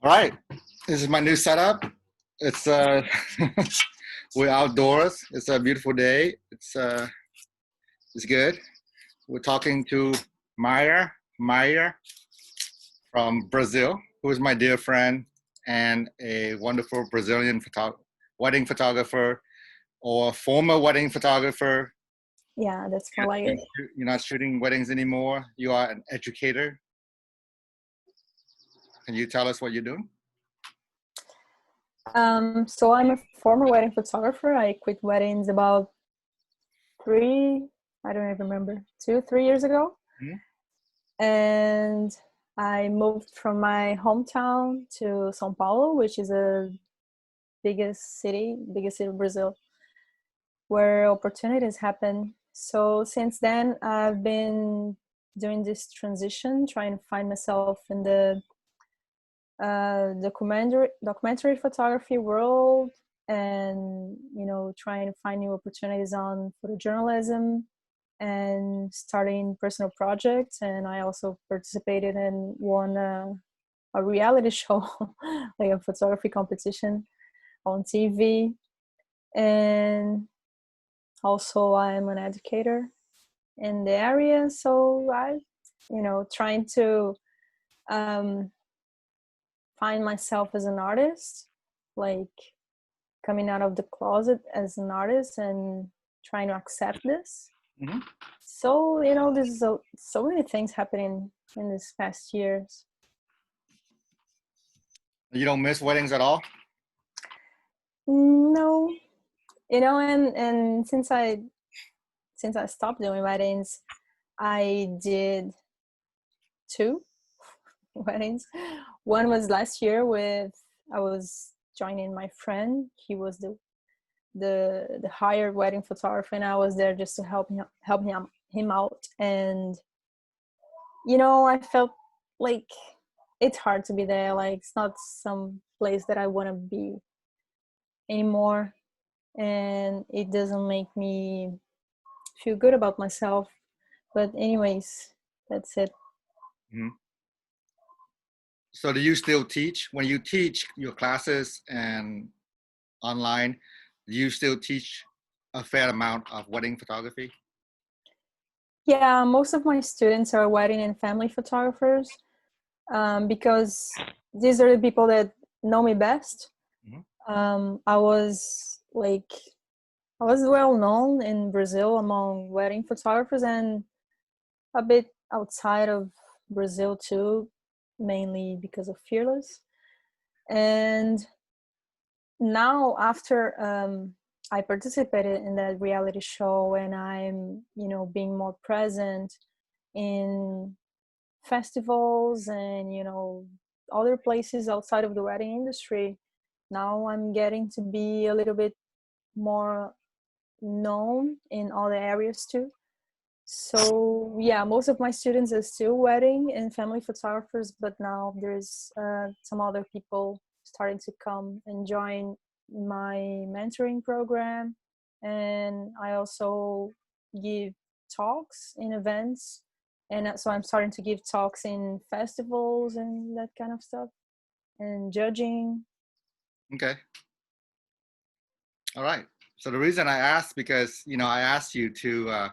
All right, this is my new setup. It's we're outdoors. It's a beautiful day. It's good. We're talking to Maíra from Brazil, who is my dear friend and a wonderful Brazilian wedding photographer or former wedding photographer. Yeah, that's more like it. You're not shooting weddings anymore. You are an educator. Can you tell us what you're doing? So I'm a former wedding photographer. I quit weddings about I don't even remember, 2, 3 years ago. And I moved from my hometown to São Paulo, which is the biggest city of Brazil, where opportunities happen. So since then, I've been doing this transition, trying to find myself in the documentary photography world, and trying to find new opportunities on photojournalism and starting personal projects. And I also participated in one a reality show, like a photography competition on TV. And also I'm an educator in the area, so I trying to find myself as an artist, like coming out of the closet as an artist and trying to accept this. Mm-hmm. So there's so many things happening in these past years. You don't miss weddings at all? No, and since I stopped doing weddings, I did 2 weddings. One was last year I was joining my friend. He was the hired wedding photographer, and I was there just to help him out. And I felt like it's hard to be there. Like, it's not some place that I want to be anymore, and it doesn't make me feel good about myself. But anyways, that's it. Mm-hmm. So do you still teach? When you teach your classes and online, do you still teach a fair amount of wedding photography? Yeah, most of my students are wedding and family photographers, because these are the people that know me best. Mm-hmm. I was well known in Brazil among wedding photographers, and a bit outside of Brazil too, mainly because of Fearless. And now, after I participated in that reality show, and I'm being more present in festivals and other places outside of the wedding industry, now I'm getting to be a little bit more known in other areas too. So yeah, most of my students are still wedding and family photographers, but now there's some other people starting to come and join my mentoring program. And I also give talks in events, and so I'm starting to give talks in festivals and that kind of stuff, and judging. Okay. All right. So the reason I asked, because I asked you to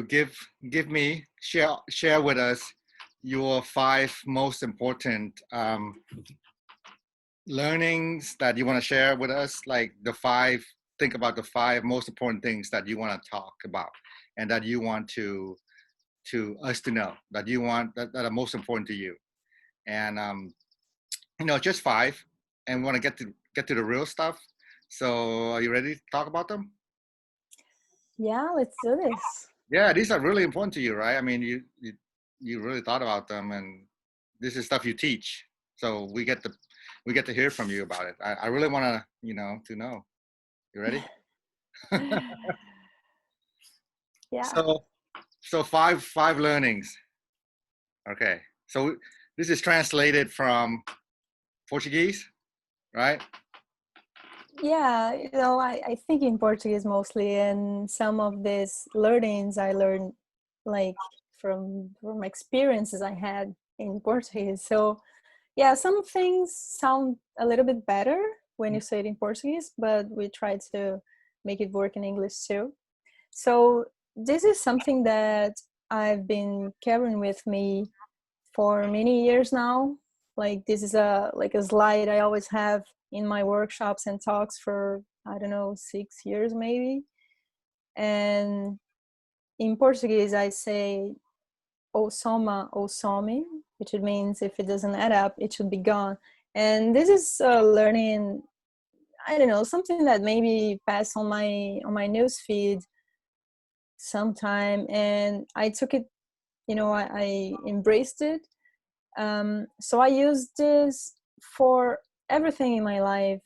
give me share with us your 5 most important learnings that you want to share with us. Like think about the 5 most important things that you want to talk about and that you want to us to know, that are most important to you. And just 5, and we want to get to the real stuff. So are you ready to talk about them? Yeah, let's do this. Yeah, these are really important to you, right? I mean, you really thought about them, and this is stuff you teach. So we get to hear from you about it. I really want to know. You ready? Yeah. So 5 learnings. Okay. So this is translated from Portuguese, right? Yeah, I think in Portuguese mostly, and some of these learnings I learned like from experiences I had in Portuguese. So Yeah, some things sound a little bit better when you say it in Portuguese, but we try to make it work in English too. So this is something that I've been carrying with me for many years now. Like this is a slide I always have in my workshops and talks for, I don't know, 6 years maybe. And in Portuguese I say "ou soma ou some," which it means if it doesn't add up, it should be gone. And this is learning, I don't know, something that maybe passed on my news feed sometime, and I took it, I embraced it. So I use this for everything in my life,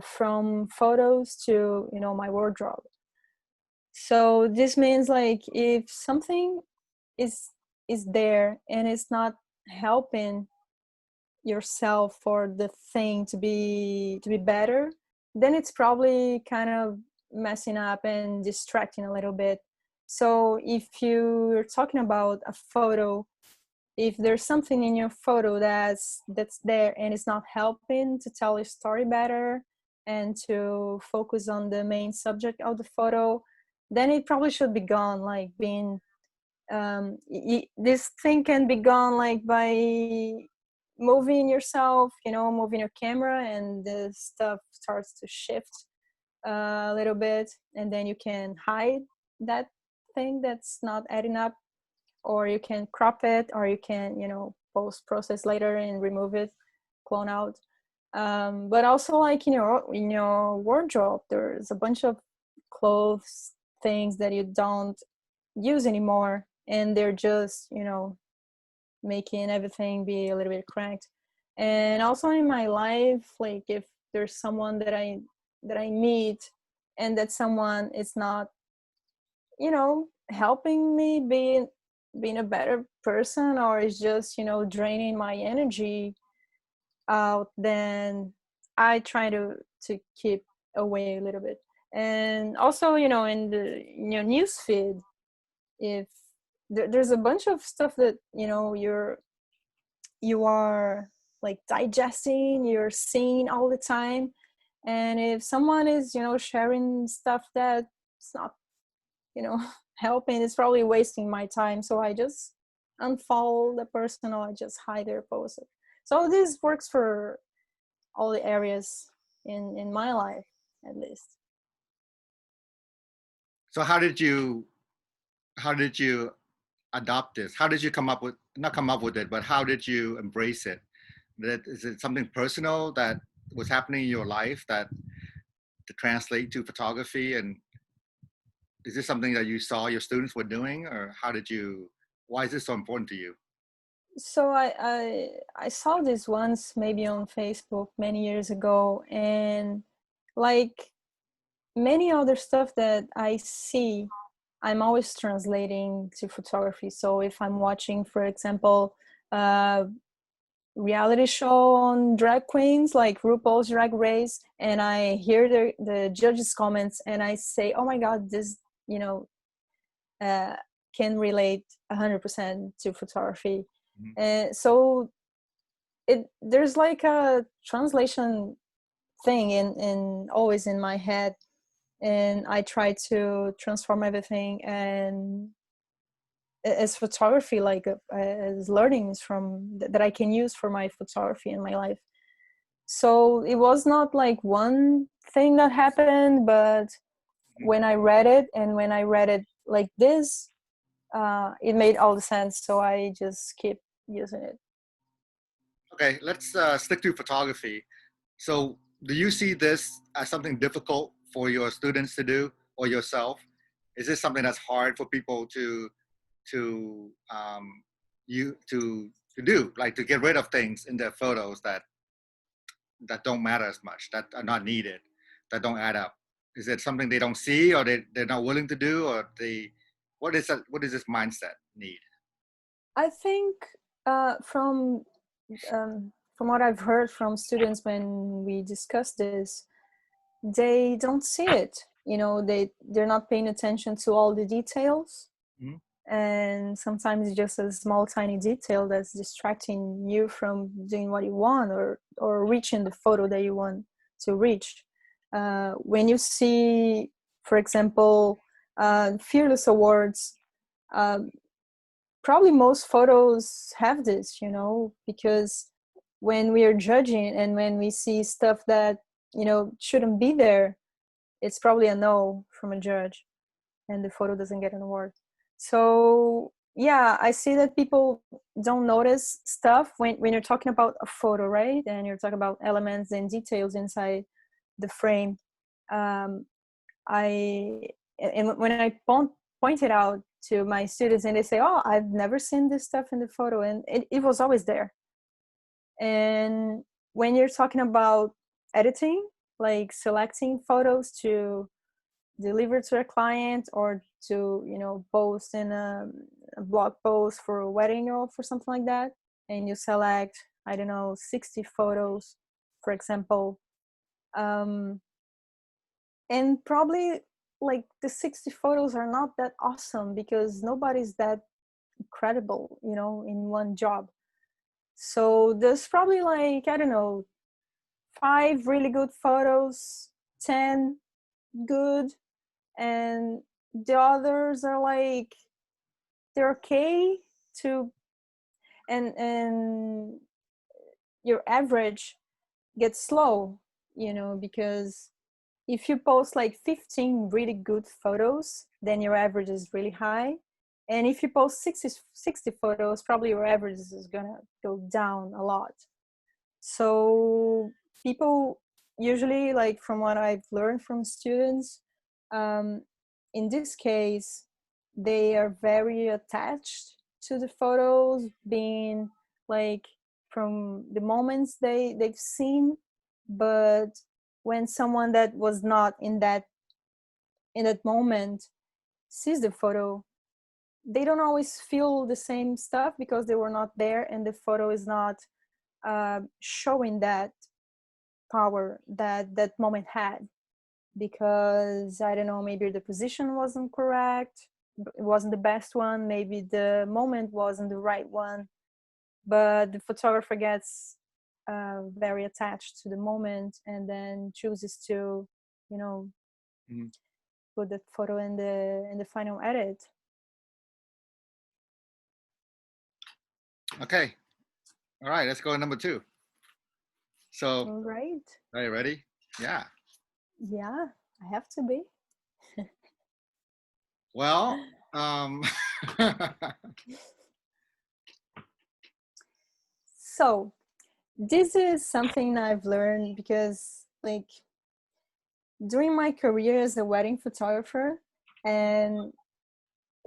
from photos to my wardrobe. So this means like if something is is there and it's not helping yourself or the thing to be better, then it's probably kind of messing up and distracting a little bit. So if you're talking about a photo, if there's something in your photo that's there and it's not helping to tell your story better and to focus on the main subject of the photo, then it probably should be gone. Like being this thing can be gone like by moving yourself, moving your camera, and the stuff starts to shift a little bit, and then you can hide that thing that's not adding up, or you can crop it, or you can post process later and remove it, clone out. But also, like in your wardrobe, there's a bunch of clothes, things that you don't use anymore, and they're just making everything be a little bit cracked. And also in my life, like if there's someone that I meet, and that someone is not helping me being a better person, or is just draining my energy out, then I try to keep away a little bit. And also in the news feed, if there's a bunch of stuff that you are like digesting, you're seeing all the time, and if someone is sharing stuff that's not you know helping, it's probably wasting my time. So I just unfollow the person, or I just hide their post. So this works for all the areas in my life, at least. So how did you adopt this? How did you come up with, not come up with it, but how did you embrace it? That is it something personal that was happening in your life that to translate to photography, and is this something that you saw your students were doing, or why is this so important to you? So I saw this once, maybe on Facebook many years ago, and like many other stuff that I see, I'm always translating to photography. So if I'm watching, for example, a reality show on drag queens like RuPaul's Drag Race, and I hear the judges' comments, and I say, "Oh my God, this you know uh, can relate 100% to photography." Mhm. So there's like a translation thing in always in my head, and I try to transform everything and as photography, like as learnings from that I can use for my photography in my life. So it was not like one thing that happened, but when I read it, and when I read it like this, it made all the sense. So I just keep using it. Okay, let's stick to photography. So, do you see this as something difficult for your students to do or yourself? Is this something that's hard for people to you to do, like to get rid of things in their photos that don't matter as much, that are not needed, that don't add up? Is it something they don't see, or they're not willing to do, or what is this mindset need? I think from what I've heard from students when we discuss this, they don't see it. They're not paying attention to all the details. Mhm. and sometimes it's just a small tiny detail that's distracting you from doing what you want, or reaching the photo that you want to reach. When you see, for example, Fearless Awards, probably most photos have this, you know, because when we are judging and when we see stuff that, you know, shouldn't be there, it's probably a no from a judge, and the photo doesn't get an award. So yeah, I see that people don't notice stuff when you're talking about a photo, right? And you're talking about elements and details inside the frame. um, I and when I point it out to my students, and they say, "Oh, I've never seen this stuff in the photo," and it was always there. And when you're talking about editing, like selecting photos to deliver to a client, or to, you know, post in a blog post for a wedding or for something like that, and you select, I don't know, 60 photos, for example, um, and probably like the 60 photos are not that awesome because nobody's that incredible, you know, in one job. So there's probably like, I don't know, 5 really good photos, 10 good, and the others are like, they're okay to, and your average gets slow, you know, because if you post like 15 really good photos, then your average is really high. And if you post 60 photos, probably your average is gonna go down a lot. So people usually, like from what I've learned from students, um, in this case, they are very attached to the photos, being like from the moments they've seen. But when someone that was not in that moment sees the photo, they don't always feel the same stuff because they were not there, and the photo is not showing that power that that moment had. Because I don't know, maybe the position wasn't correct, it wasn't the best one, maybe the moment wasn't the right one, but the photographer gets very attached to the moment and then chooses to, you know, Mhm. put that photo in the final edit. Okay. All right. Let's go to number 2. So, All right. are you ready? Yeah. Yeah, I have to be. Well, So this is something I've learned because, like, during my career as a wedding photographer, and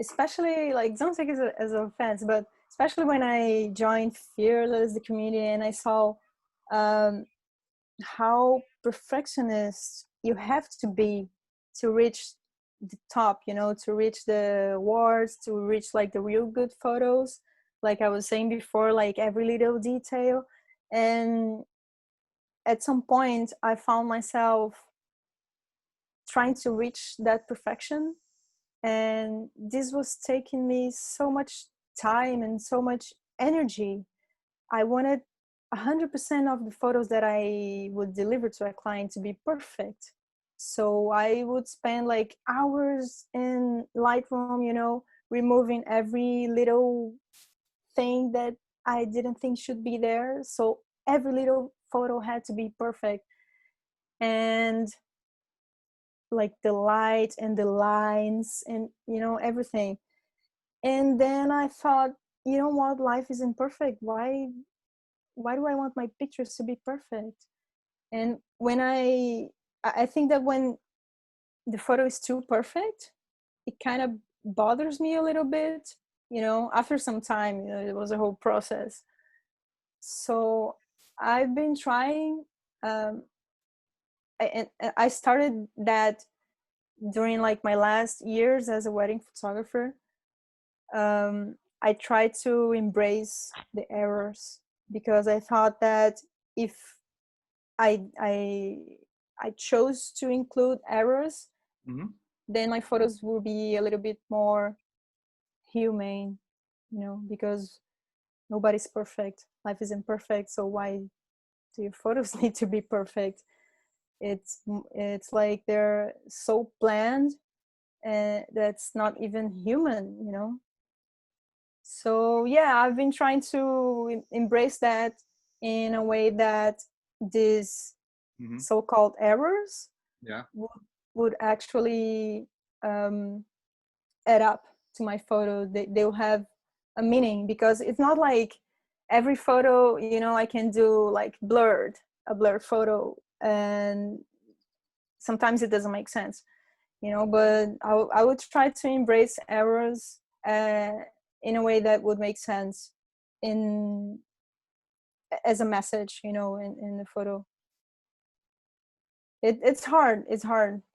especially, like, don't take it as an offense, but especially when I joined Fearless, the community, and I saw um, how perfectionist you have to be to reach the top, you know, to reach the awards, to reach like the real good photos, like I was saying before, like every little detail. And at some point I found myself trying to reach that perfection, and this was taking me so much time and so much energy. I wanted 100% of the photos that I would deliver to a client to be perfect. So I would spend like hours in Lightroom, you know, removing every little thing that I didn't think should be there. So every little photo had to be perfect. And like the light and the lines and, you know, everything. And then I thought, you know what, life isn't perfect. Why do I want my pictures to be perfect? And when I think that when the photo is too perfect, it kind of bothers me a little bit, you know, after some time, you know, it was a whole process. So I've been trying, um, and I started that during like my last years as a wedding photographer. I tried to embrace the errors because I thought that if I I I chose to include errors, mhm. then my photos will be a little bit more humane, because nobody's perfect. Life isn't perfect, so why do your photos need to be perfect? It's like they're so planned, and that's not even human. So yeah, I've been trying to embrace that in a way that these so-called errors Yeah. would actually add up to my photo. They'll have a meaning, because it's not like every photo, I can do like a blurred photo, and sometimes it doesn't make sense, but I would try to embrace errors in a way that would make sense in as a message, in the photo. It's hard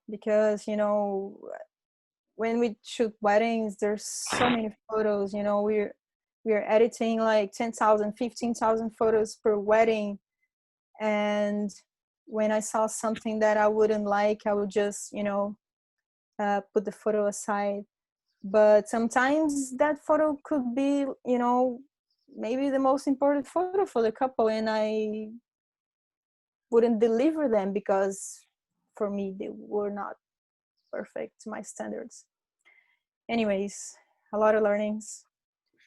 because when we shoot weddings, there's so many photos. We're editing like 10,000, 15,000 photos per wedding, and when I saw something that I wouldn't like, I would just put the photo aside. But sometimes that photo could be maybe the most important photo for the couple, and I wouldn't deliver them because for me they were not perfect to my standards. Anyways, a lot of learnings.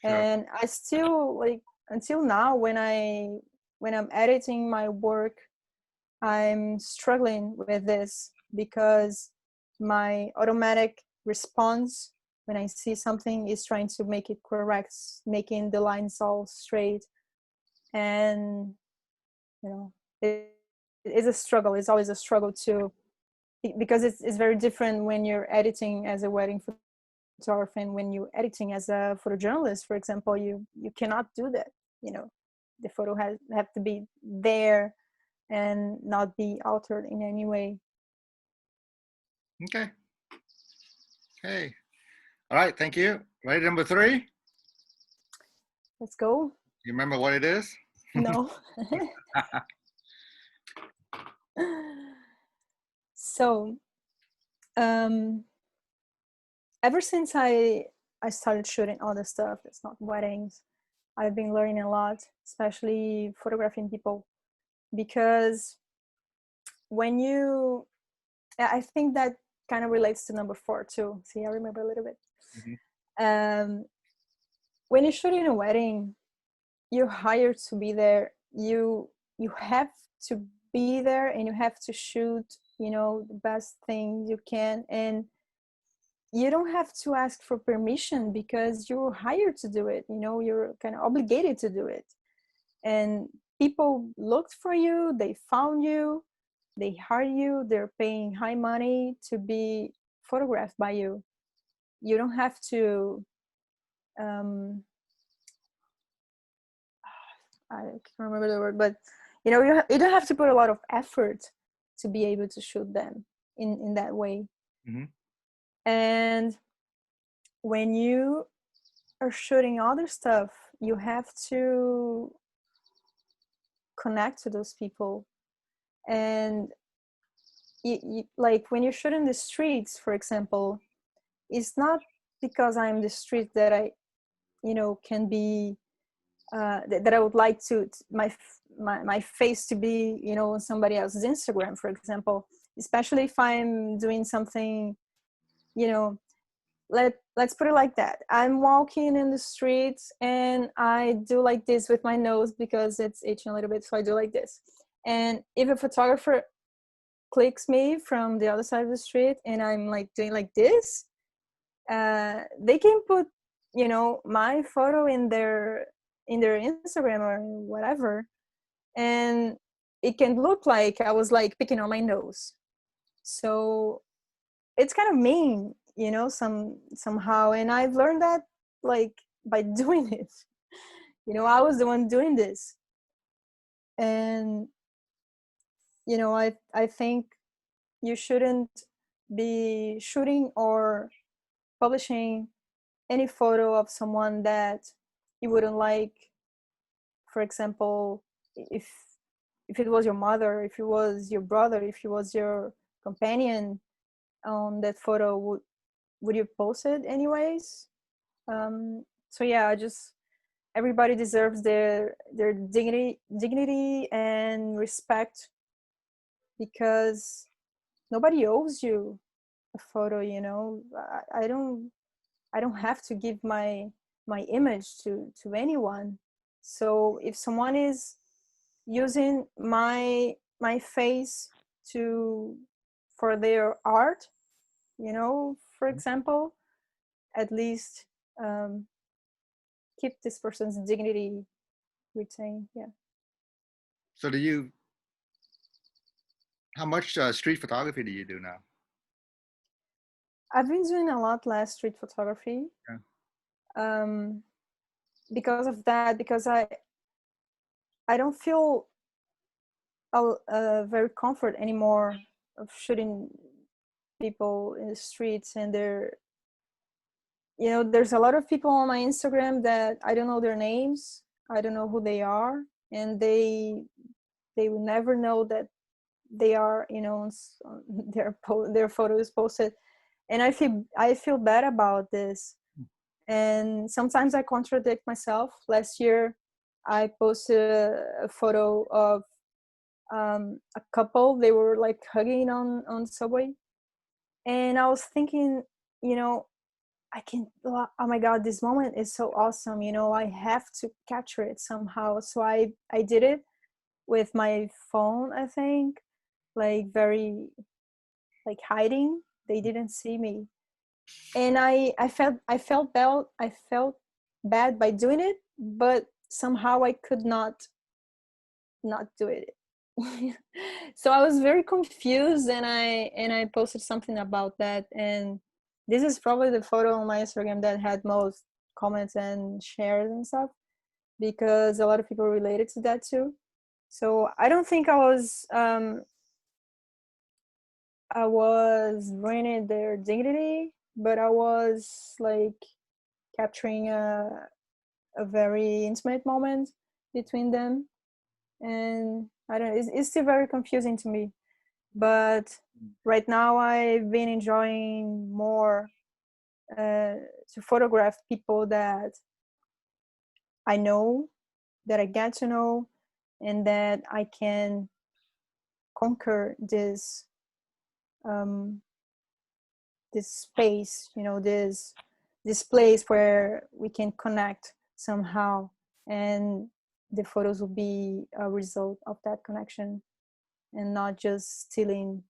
Sure. And I still, like, until now, when I'm editing my work, I'm struggling with this because my automatic response when I see something is trying to make it correct, making the lines all straight. And it's a struggle. It's always a struggle to, because it's very different when you're editing as a wedding photographer and when you're editing as a photojournalist, for example. You cannot do that. The photo have to be there and not be altered in any way. Okay. Hey. All right. Thank you. Ready, number 3? Let's go. You remember what it is? No. So, ever since I started shooting other stuff that's not weddings, I've been learning a lot, especially photographing people, because when you, I think that kind of relates to number 4 too. See, I remember a little bit. Um, when you're shooting a wedding, you're hired to be there. You have to be there, and you have to shoot, the best thing you can, and you don't have to ask for permission because you're hired to do it. You're kind of obligated to do it. And people looked for you, they found you, they hired you, they're paying high money to be photographed by you. You don't have to I can't remember the word, but you don't have to put a lot of effort to be able to shoot them in that way. And when you are shooting other stuff, you have to connect to those people. And like when you're shooting the streets, for example, it's not because I'm the street that I can be that I would like to my face to be on somebody else's Instagram, for example. Especially if I'm doing something, let's put it like that. I'm walking in the streets and I do like this with my nose because it's itching a little bit, so I do like this. And if a photographer clicks me from the other side of the street and I'm like doing like this, they can put my photo in their Instagram or whatever, and it can look like I was like picking on my nose. So it's kind of mean, somehow. And I've learned that, like, by doing it. I was the one doing this. And I think you shouldn't be shooting or publishing any photo of someone that you wouldn't like. For example, if it was your mother, if it was your brother, if it was your companion on that photo, would you post it anyways? So yeah, everybody deserves their dignity and respect, because nobody owes you a photo, you know. I don't have to give my image to anyone. So if someone is using my face to for their art, you know, for example, at least um, keep this person's dignity retained. Yeah. So how much street photography do you do now? I've been doing a lot less street photography. Yeah. um, because of that, because I don't feel very comfort anymore of shooting people in the streets, and they're, you know, there's a lot of people on my Instagram that I don't know their names, I don't know who they are, and they will never know that they are, you know, their photos posted, and I feel bad about this. And sometimes I contradict myself. Last year I posted a photo of a couple. They were like hugging on the subway, and I was thinking, you know, I can, oh my god, this moment is so awesome, you know, I have to capture it somehow. So I did it with my phone, I think, like very, like hiding. They didn't see me, and I felt bad by doing it, but somehow I could not do it. So I was very confused, and I posted something about that, and this is probably the photo on my Instagram that had most comments and shares and stuff, because a lot of people related to that too. So I don't think I was ruining their dignity, but I was like capturing a very intimate moment between them. And I don't know, it's still very confusing to me. But right now I've been enjoying more to photograph people that I know, that I get to know, and that I can conquer um, this space, you know, this place where we can connect somehow, and the photos will be a result of that connection, and not just stealing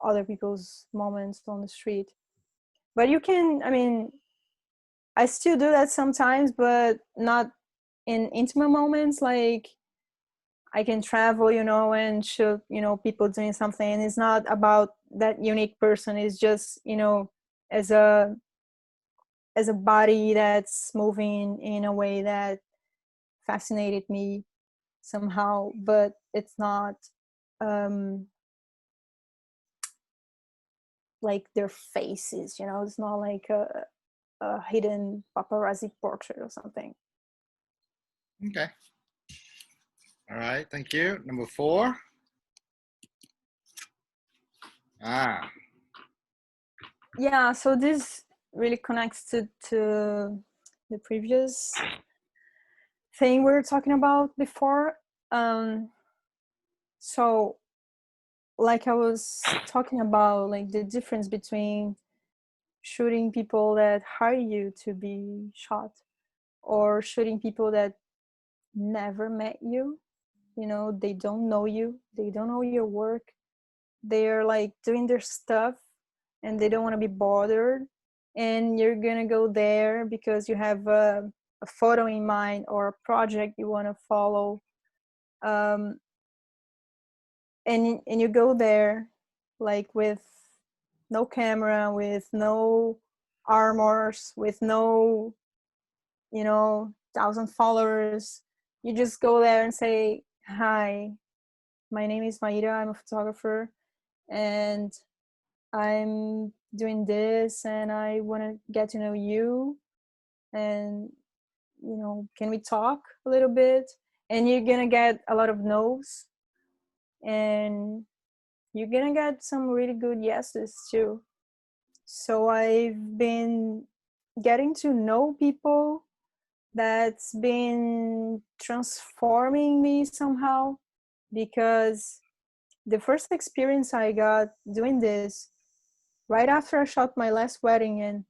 other people's moments on the street. But you can, I mean, I still do that sometimes, but not in intimate moments. Like I can travel, you know, and shoot, you know, people doing something. And it's not about that unique person. It's just, you know, as a body that's moving in a way that fascinated me somehow. But it's not um like their faces, you know. It's not like a hidden paparazzi portrait or something. Okay. All right. Thank you. Number 4. Ah. Yeah, so this really connects to the previous thing we were talking about before. So like I was talking about, like the difference between shooting people that hire you to be shot, or shooting people that never met you, you know, they don't know you, they don't know your work, they're like doing their stuff, and they don't want to be bothered, and you're gonna go there because you have a photo in mind or a project you want to follow, um, and you go there like with no camera, with no armors, with no, you know, 1,000 followers. You just go there and say, hi, my name is Maíra, I'm a photographer, and I'm doing this, and I want to get to know you, and, you know, can we talk a little bit? And you're gonna get a lot of no's, and you're gonna get some really good yeses too. So I've been getting to know people that's been transforming me somehow, because the first experience I got doing this right after I shot my last wedding, and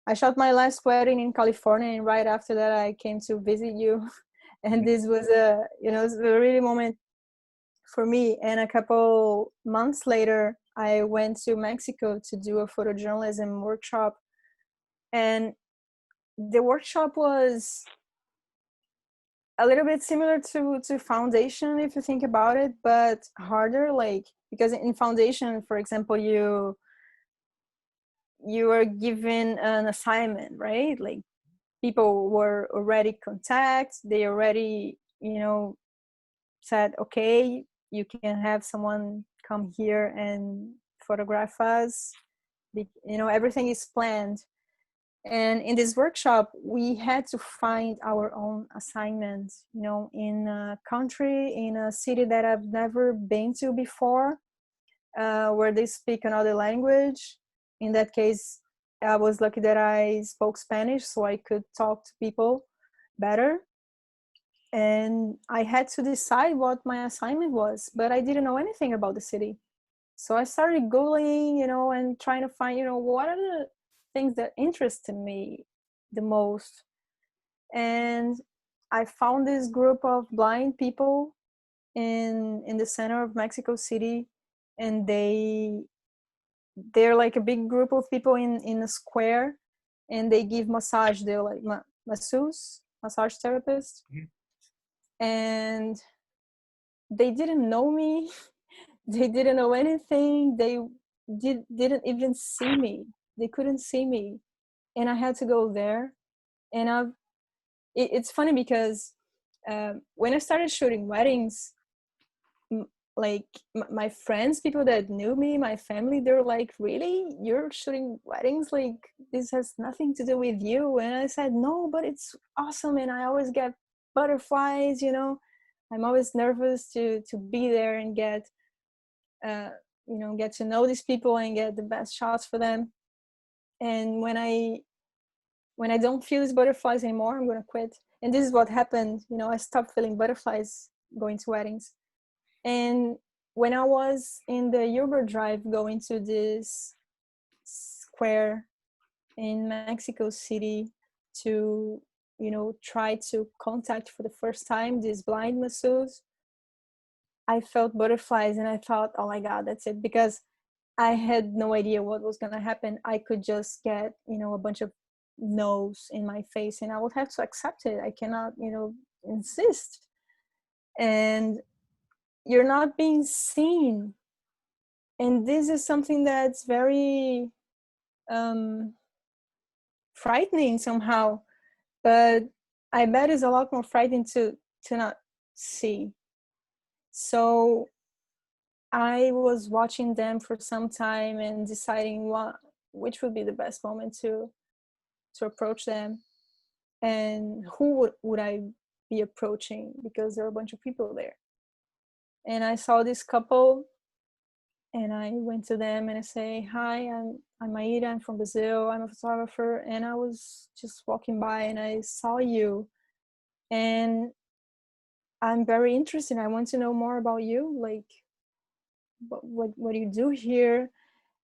I shot my last wedding in California, and right after that I came to visit you. And this was a, you know, it was a really moment for me. And a couple months later I went to Mexico to do a photojournalism workshop, and the workshop was a little bit similar to foundation, if you think about it, but harder. Like, because in foundation, for example, you are given an assignment, right? Like, people were already contact, they already, you know, said, okay, you can have someone come here and photograph us. You know, everything is planned. And in this workshop we had to find our own assignments, you know, in a country, in a city that I've never been to before, where they speak another language. In that case, I was lucky that I spoke Spanish, so I could talk to people better. And I had to decide what my assignment was, but I didn't know anything about the city. So I started Googling, you know, and trying to find, you know, what are the things that interested me the most. And I found this group of blind people in the center of Mexico City, and they're like a big group of people in a square, and they give massage. They're like masseuse, massage therapist. Mm-hmm. And they didn't know me. They didn't know anything. They didn't even see me. They couldn't see me, and I had to go there. And it's funny because when I started shooting weddings, like my friends, people that knew me, my family, they're like, really, you're shooting weddings? Like, this has nothing to do with you. And I said, no, but it's awesome, and I always get butterflies, you know. I'm always nervous to be there and get you know, get to know these people and get the best shots for them. And when I don't feel these butterflies anymore, I'm gonna quit. And this is what happened. You know, I stopped feeling butterflies going to weddings. And when I was in the Uber drive going to this square in Mexico City to, you know, try to contact for the first time this blind masseuse, I felt butterflies, and I thought, oh my God, that's it. Because I had no idea what was going to happen. I could just get, you know, a bunch of no's in my face, and I would have to accept it. I cannot, you know, insist. And you're not being seen. And this is something that's very frightening somehow. But I bet it's a lot more frightening to not see. So I was watching them for some time and deciding which would be the best moment to approach them, and who would I be approaching, because there are a bunch of people there. And I saw this couple, and I went to them and I say, hi, I'm Maíra, I'm from Brazil, I'm a photographer, and I was just walking by and I saw you, and I'm very interested. I want to know more about you, like what do you do here?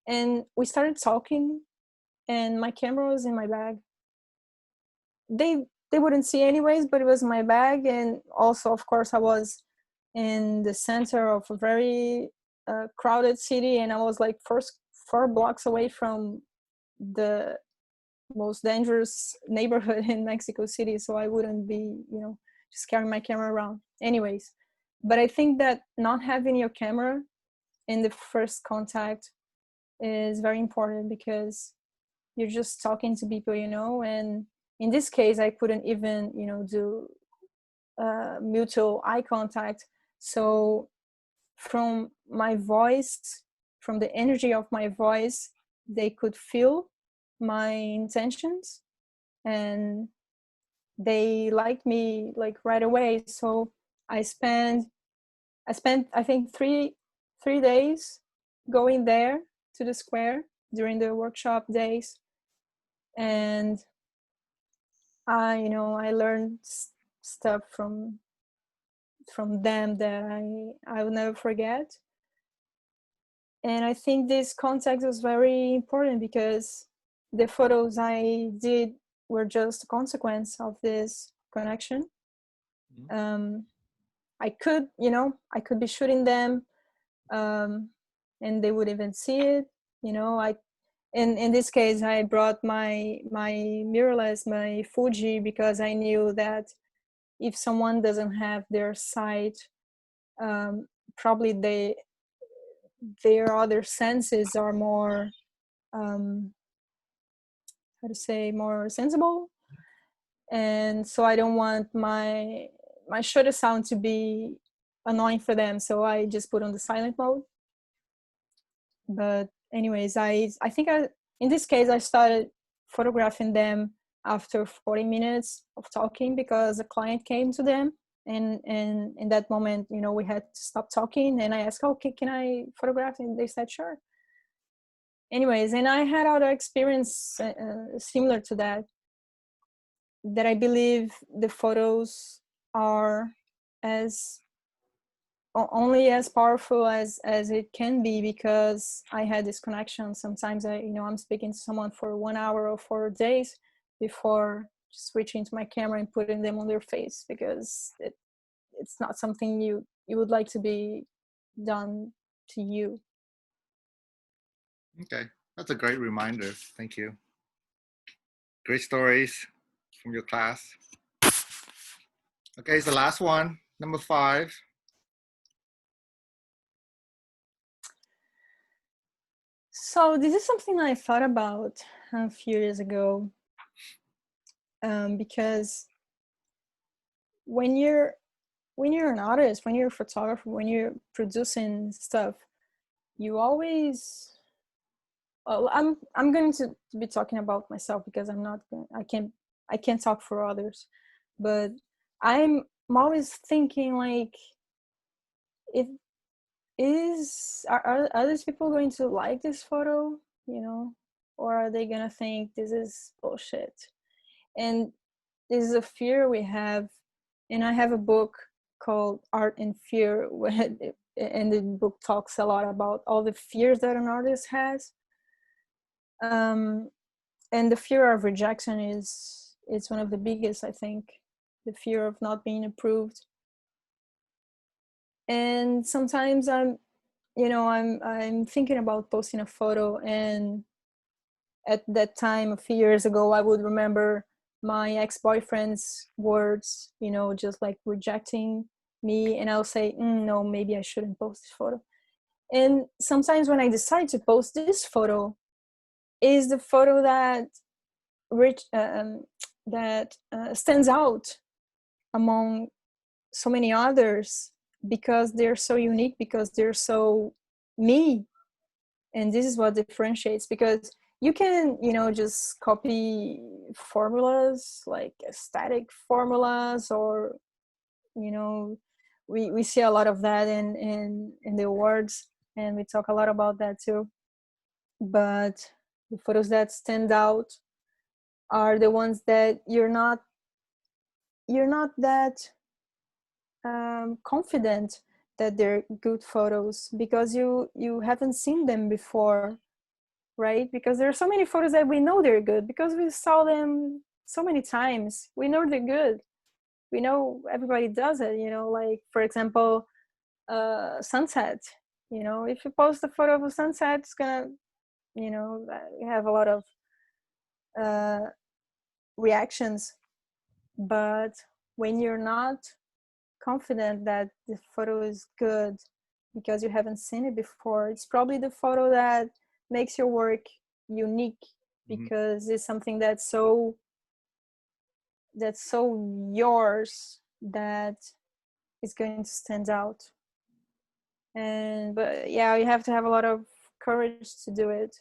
And we started talking, and my camera was in my bag. They wouldn't see anyways, but it was my bag. And also, of course, I was in the center of a very crowded city, and I was like first 4 blocks away from the most dangerous neighborhood in Mexico City, so I wouldn't be, you know, just carrying my camera around anyways. But I think that not having your camera in the first contact is very important, because you're just talking to people, you know. And in this case I couldn't even, you know, do mutual eye contact. So from my voice, from the energy of my voice, they could feel my intentions, and they liked me like right away. So I spent I think three days going there to the square during the workshop days. And I learned stuff from them that I will never forget. And I think this context was very important because the photos I did were just a consequence of this connection. um, I could be shooting them, and they would even see it. I in this case I brought my mirrorless, my Fuji, because I knew that if someone doesn't have their sight, probably their other senses are more, how to say, more sensible. And so I don't want my shutter sound to be annoying for them, so I just put on the silent mode. But anyways, I think in this case I started photographing them after 40 minutes of talking, because a client came to them, and in that moment, we had to stop talking, and I asked, okay, can I photograph? And they said sure. Anyways, and I had other experience similar to that I believe the photos are as only as powerful as it can be, because I had this connection. Sometimes I'm speaking to someone for 1 hour or 4 days before switching to my camera and putting them on their face, because it's not something you would like to be done to you. Okay, that's a great reminder. Thank you. Great stories from your class. Okay, it's the last one, number 5. So this is something I thought about a few years ago, because when you're an artist, when you're a photographer, when you're producing stuff, you always, well, I'm going to be talking about myself, because I can't talk for others, but I'm always thinking, like, if are these people going to like this photo, or are they gonna think this is bullshit? And this is a fear we have. And I have a book called Art and Fear, and the book talks a lot about all the fears that an artist has. And the fear of rejection is one of the biggest, I think. The fear of not being approved. And sometimes I'm thinking about posting a photo, and at that time a few years ago I would remember my ex-boyfriend's words, just like rejecting me, and I'll say, no, maybe I shouldn't post this photo. And sometimes when I decide to post this photo, is the photo that stands out among so many others, because they're so unique, because they're so me. And this is what differentiates, because you can just copy formulas, like static formulas, or we see a lot of that in the awards, and we talk a lot about that too. But the photos that stand out are the ones that you're not that confident that they're good photos, because you haven't seen them before, right? Because there are so many photos that we know they're good because we saw them so many times. We know they're good. We know everybody does it, like, for example, sunset. If you post a photo of a sunset, it's gonna have a lot of uh, reactions. But when you're not confident that the photo is good because you haven't seen it before, it's probably the photo that makes your work unique, because it's something that's so yours, that is going to stand out. But yeah, you have to have a lot of courage to do it,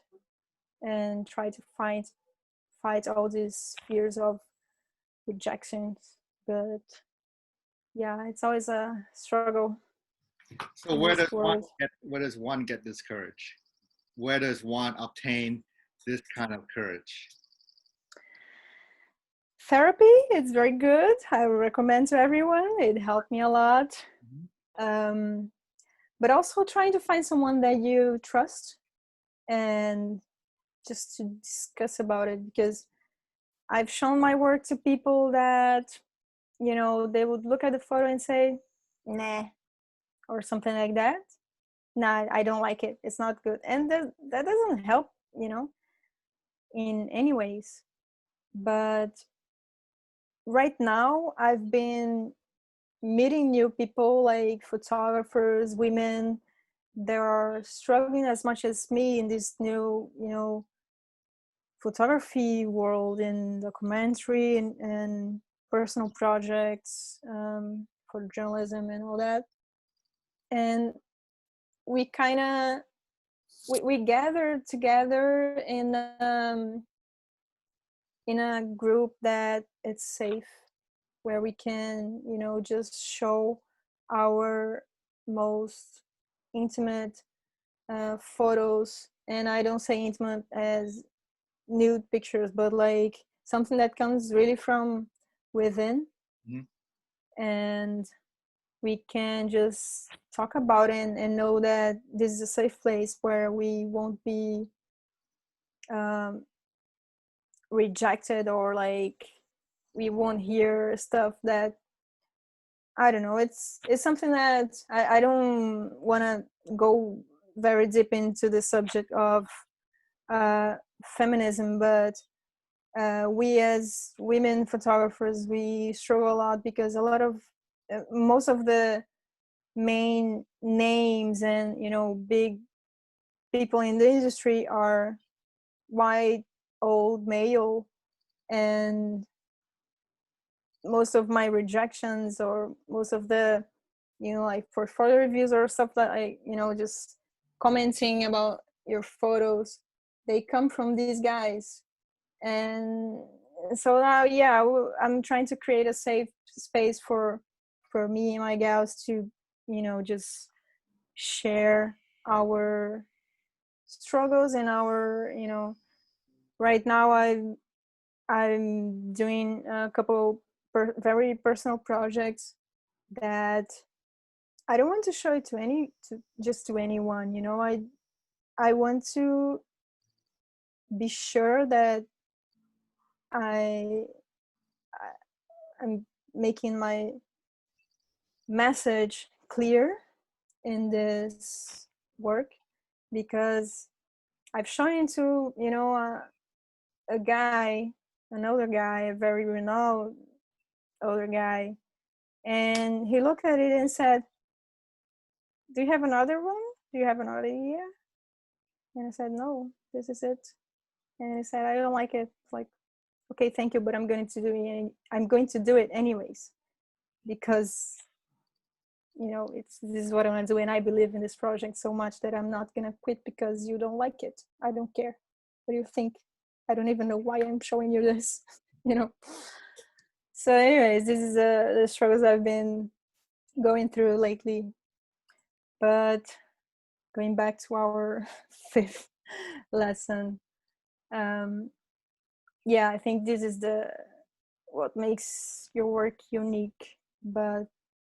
and try to fight all these fears of rejections. But yeah, it's always a struggle. So where does one get this courage? Where does one obtain this kind of courage? therapy, it's very good. I recommend to everyone. It helped me a lot. But also trying to find someone that you trust and just to discuss about it, because I've shown my work to people that, you know, they would look at the photo and say, nah, or something like that. Nah, I don't like it. It's not good. And that doesn't help, you know, in any ways. But right now, I've been meeting new people, like photographers, women. They are struggling as much as me in this new, you know, photography world, in documentary and personal projects, for journalism and all that. And we kind of we gathered together in a group that it's safe, where we can, you know, just show our most intimate photos. And I don't say intimate as nude pictures, but like something that comes really from within. And we can just talk about it and know that this is a safe place where we won't be um, rejected, or like we won't hear stuff that, I don't know. It's something that I don't want to go very deep into the subject of uh, feminism, but we as women photographers, we struggle a lot, because a lot of most of the main names and, you know, big people in the industry are white, old, male. And most of my rejections, or most of the, you know, like portfolio reviews or stuff that I, you know, just commenting about your photos, they come from these guys. And so now, yeah, I'm trying to create a safe space for me and my gals to, you know, just share our struggles and our, you know, right now I'm doing a couple very personal projects that I don't want to show it to anyone, you know. I want to be sure that I I'm making my message clear in this work, because I've shown it to, you know, a guy, an older guy, a very renowned older guy, and he looked at it and said, "Do you have another one? Do you have another idea?" And I said, "No, this is it." And he said, "I don't like it." It's like, okay, thank you, but I'm going to do it. I'm going to do it anyways, because, you know, this is what I want to do, and I believe in this project so much that I'm not gonna quit because you don't like it. I don't care what you think. I don't even know why I'm showing you this. You know. So anyways, this is the struggles I've been going through lately. But going back to our fifth lesson, yeah, I think this is what makes your work unique. But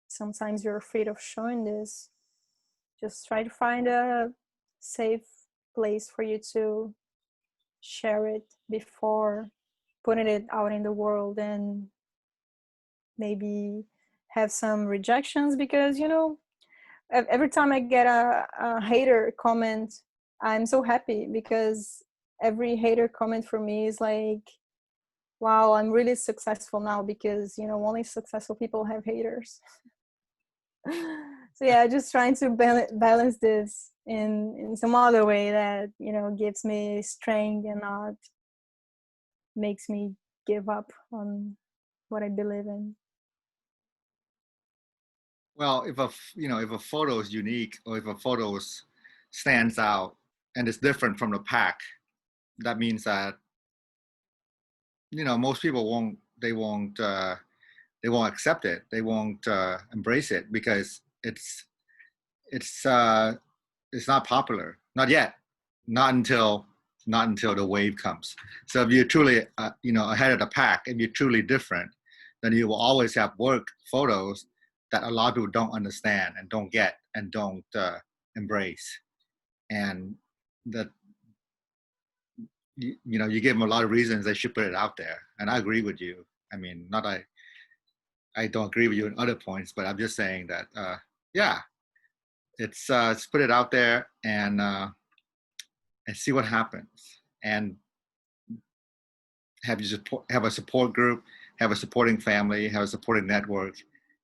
sometimes you're afraid of showing this. Just try to find a safe place for you to share it before putting it out in the world, and maybe have some rejections, because, you know, every time I get a hater comment, I'm so happy, because every hater comment for me is like, wow, I'm really successful now, because, you know, only successful people have haters. So yeah, just trying to balance this in some other way that, you know, gives me strength and not makes me give up on what I believe in. Well, if a photo is unique, or if a photo stands out and is different from the pack, that means that, most people they won't accept it. They won't embrace it, because it's it's not popular. Not yet. Not until not until the wave comes. So if you're truly, ahead of the pack, if you're truly different, then you will always have work photos that a lot of people don't understand and don't get and don't embrace. And that, you give them a lot of reasons they should put it out there. And I agree with you. I mean, I don't agree with you on other points, but I'm just saying that, yeah, let's put it out there and see what happens. And have a support group, have a supporting family, have a supporting network,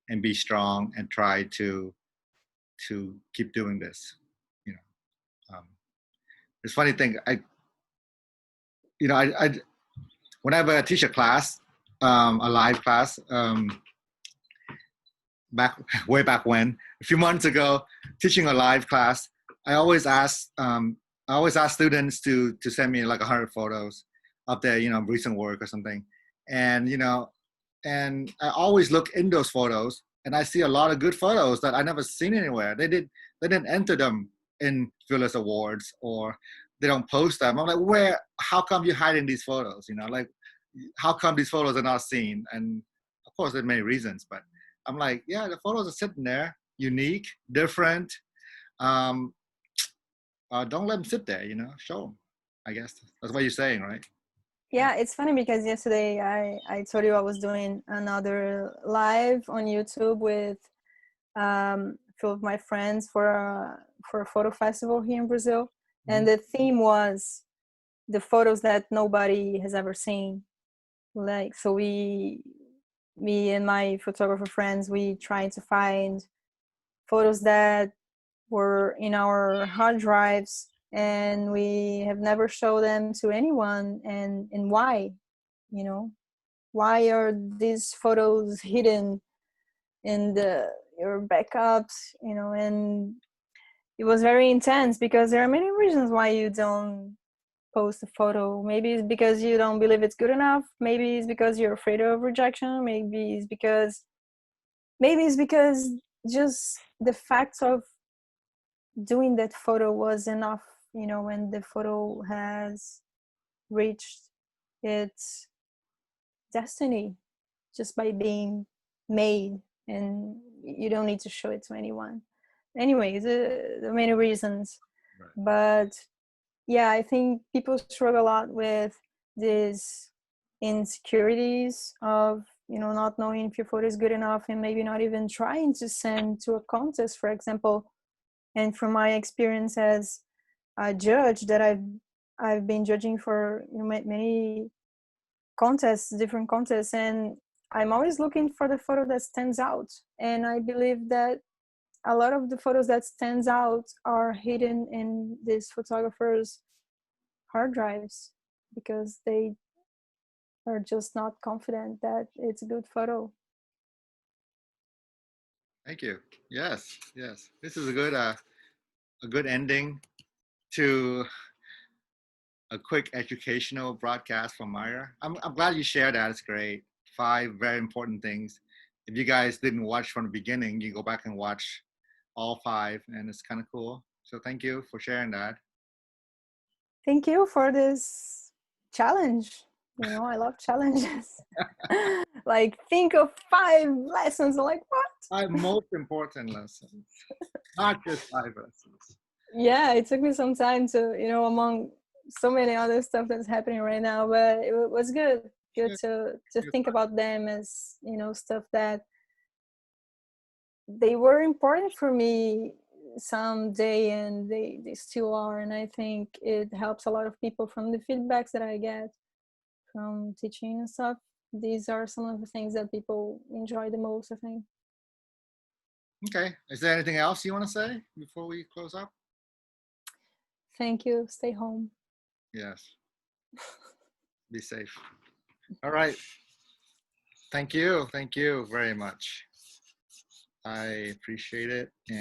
and be strong and try to keep doing this. It's funny thing. Whenever I teach a class, a live class, way back when, a few months ago, teaching a live class, I always ask students to send me like 100 photos of their recent work or something, and and I always look in those photos and I see a lot of good photos that I never seen anywhere. They didn't enter them in Phyllis Awards, or they don't post them. I'm like, how come you're hiding these photos? Like, how come these photos are not seen? And of course there are many reasons, but I'm like, yeah, the photos are sitting there, unique, different. Don't let them sit there, show them. I guess that's what you're saying, right? Yeah, it's funny because yesterday I told you I was doing another live on YouTube with a few of my friends for a photo festival here in Brazil. Mm-hmm. And the theme was the photos that nobody has ever seen. Like, so me and my photographer friends, we tried to find photos that were in our hard drives and we have never showed them to anyone, and why, why are these photos hidden in your backups, and it was very intense because there are many reasons why you don't post a photo. Maybe it's because you don't believe it's good enough, maybe it's because you're afraid of rejection, maybe it's because just the fact of doing that photo was enough, when the photo has reached its destiny just by being made, and you don't need to show it to anyone. Anyways, there are many reasons. Right. But yeah, I think people struggle a lot with these insecurities of not knowing if your photo is good enough, and maybe not even trying to send to a contest, for example. And from my experience as a judge, that I've been judging for many contests, different contests, and I'm always looking for the photo that stands out. And I believe that a lot of the photos that stands out are hidden in these photographers' hard drives because they are just not confident that it's a good photo. Thank you. Yes. This is a good ending to a quick educational broadcast from Maíra. I'm glad you shared that. It's great. 5 very important things. If you guys didn't watch from the beginning, you go back and watch all 5, and it's kind of cool. So thank you for sharing that. Thank you for this challenge. I love challenges. Like, think of 5 lessons. Like, what? 5 most important lessons, not just 5 lessons. Yeah, it took me some time to, among so many other stuff that's happening right now, but it was good to think about them as, stuff that they were important for me someday, and they still are. And I think it helps a lot of people from the feedbacks that I get from teaching and stuff. These are some of the things that people enjoy the most, I think. Okay. Is there anything else you want to say before we close up? Thank you. Stay home. Yes. Be safe. All right. Thank you. Thank you very much. I appreciate it.